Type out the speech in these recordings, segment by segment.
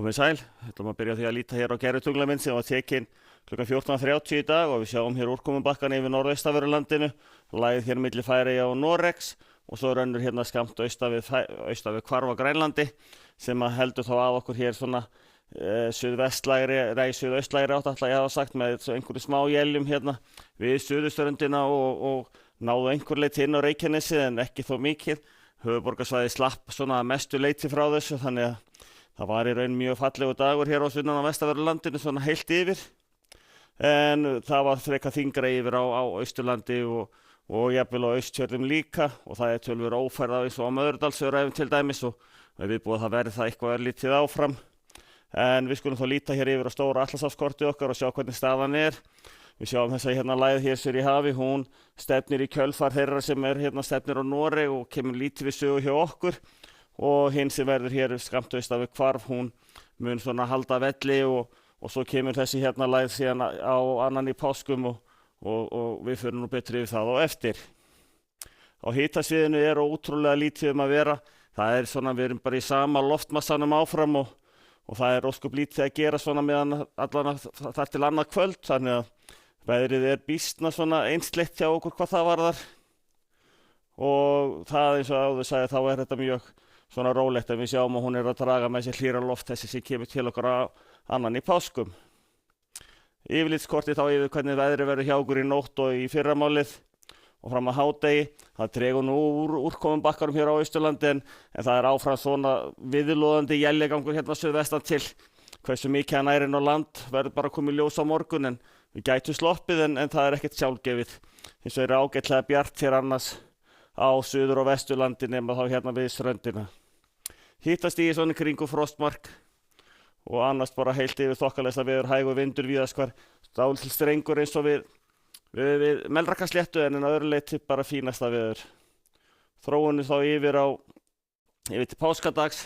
Komið sæl, ætlum að byrja á því að líta hér á gervitunglamynd sem var tekin klukkan 14:30 í dag og við sjáum hér úrkomubakkann yfir norðaustanverðu lagið hér milli Færeyja og Noregs og svo rennur hérna skammt austan við Hvarf á Grænlandi sem heldur þá að okkur hér svona suðaustlægri átt ætla ég að hafa sagt með einhverju smá éljum hérna við suðurströndina og náðu einhver leyti inn á Reykjanesi en ekki þó mikið. Höfuðborgarsvæðið slapp svona mestu leyti frá þessu þannig að það var í raun mjög fallegu dagur hér á sunnan á vestanverðu landinu svona heilt yfir en það var frekar þyngra yfir á Austurlandi og jafnvel á Austfjörðum líka og það töluvert ófærð eins og á Möðrudalsöræfum til dæmis og viðbúið að það verði það eitthvað örlítið áfram. En við skulum þá líta hér yfir á stóra Atlantshafskortið okkar og sjá hvernig staðan er. Við sjáum þess að hérna lægð hér sér í hafi, hún stefnir í kjölfar þeirra sem hérna stefnir á Noreg og kemur lítið við sögu hjá okkur og hinn sem verður hér skammt austan við Hvarf, hún mun svona halda velli og svo kemur þessi hérna lægð síðan á annan í páskum og við förum nú betur yfir það á eftir. Á hitasviðinu ótrúlega lítið að vera, það svona við erum bara í sama loftmassanum áfram og það ósköp lítið að gera svona meðan allan þar til annað kvöld, þannig að veðrið býsna svona einsleitt hjá okkur hvað það varðar og það eins og áður sagði þá þetta mjög svona rólegt en við sjáum að hún að draga með sér hlýra loft þessi sem kemur til okkur annan í páskum. Yfirlitskortið þá yfir hvernig veðrið verður hjá okkur í nótt og í fyrramálið og fram að hádegi. Það dregur nú úr úrkomubakkanum hér á Austurlandi en það áfram svona viðloðandi éljagangur hérna suðvestan til. Hversu mikið hann inn á land verður bara komið ljós á morgun en við gætum sloppið en það ekkert sjálfgefið. Hins vegar ágætlega bjart hér annars á suður- og vesturlandi nema þá hérna við ströndina. Hitastigið svona kringum frostmark og annars bara heilt yfir þokkalesta veður, hægur vindur víðast hvar, dálítill strengur eins og við Melrakkasléttu en að öðru leyti bara fínasta veður. Þróunin þá yfir til páskadags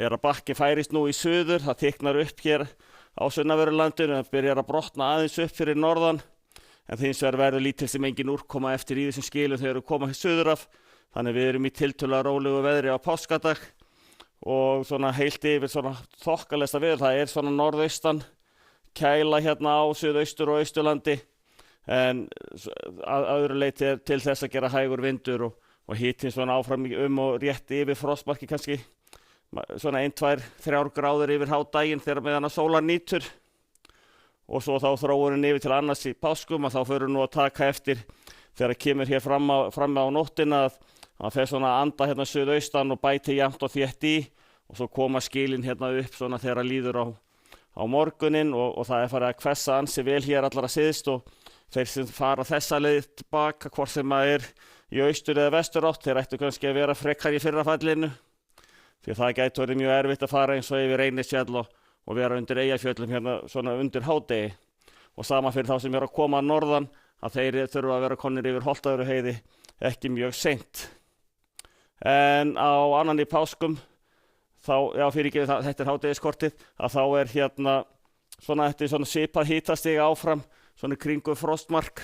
að bakkinn færist nú í suður, það þykknar upp hér á sunnanverðurlandinu, það byrjar að brotna aðeins upp fyrir norðan en hins vegar verður lítil sem engin úrkoma eftir í þessum skilum þegar við koma hér suður af, þannig við erum í tiltölulega rólegu veðri á páskadag og svona heilt yfir svona þokkalesta veður, það svona norðaustan kæla hérna á suðaustur og austurlandi en að öðru leyti til þess að gera hægur vindur og hitinn svona áfram og rétt yfir frostmarki kannski svona 1, 2, 3 gráður yfir hádaginn þegar meðan að sólar nýtur og svo þá þróunin yfir til annars í páskum að þá förum nú að taka eftir þegar kemur hér fram á nóttina að fer svona að anda hérna suðaustan og bæti jafnt og þétt í og svo koma skilin hérna upp svona þegar líður á morguninn og það farið að hvessa ansi vel hér allara syðst og þeir sem fara þessa leið tilbaka hvort sem að í austur eða vestur átt, þeir ættu kannski að vera frekar í fyrrafallinu því það gæti verið mjög erfitt að fara eins og yfir Reynisfjall og vera undir Eyjafjöllum hérna svona undir hádegi og sama fyrir þá sem að koma að norðan að þeir þurfa að vera komnir yfir Holtavöruheiði ekki mjög seint. En á annan í páskum þá, þetta hádegiskortið, að þá hérna svona þetta svona svipað hitastig áfram, svona kringum frostmark.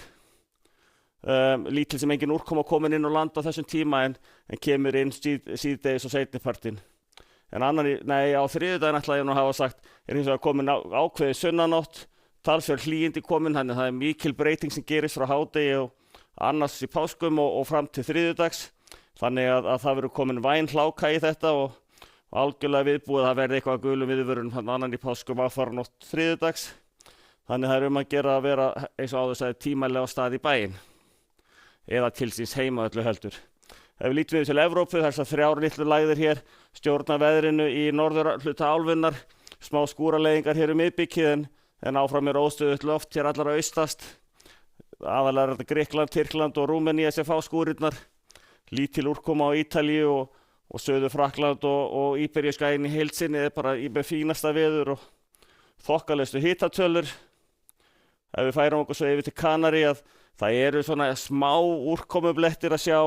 Lítil sem engin úrkoma komin inn á land á þessum tíma en kemur inn síðdegis og seinnipartinn. En á þriðjudaginn ætla ég nú að hafa sagt hins vegar komin ákveðin sunnanátt, talsverð hlýindi komin, þannig að það mikil breyting sem gerist frá hádegi og annars í páskum og fram til þriðjudags. Þannig að það verður komin væn hláka í þetta og algjörlega viðbúið að það verði eitthvað gulum viðvörun annan í páskum aðfaranótt þriðjudags. Þannig það að gera að vera eins og áður sagði tímalega á stað í bæinn eða til síns heima öllu heldur. Ef við lítum við til Evrópu, þessar 3 litlu lægðir hér stjórna veðrinu í norðurhluta álfunnar, smá skúraleiðingar hér miðbikið en áfram óstöðugt loft hér allra austast. Aðalega þetta Grikkland, Tyrkland og Rúmenía sem fá skúrirnar. Lítil úrkoma á Ítalíu og Suður Frakkland og Íberíuskaginn í heild sinni bara í með fínasta veður og þokkalegustu hitatölur. Ef við færum okkur svo yfir til Kanarí að það svona smá úrkomublettir að sjá,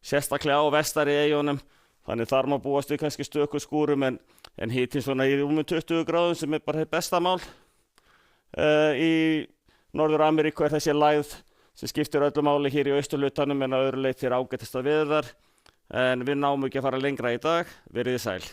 sérstaklega á vestari eyjunum, þannig þar má búast við kannski stöku skúrum en hitinn svona í 20 gráðum sem bara besta mál. Í Norður-Ameríku þessi lægð sem skiptir öllu máli hér í austurhlutanum en að öðru leyti ágætasta veður þar en við náum ekki að fara lengra í dag, verið þið sæl.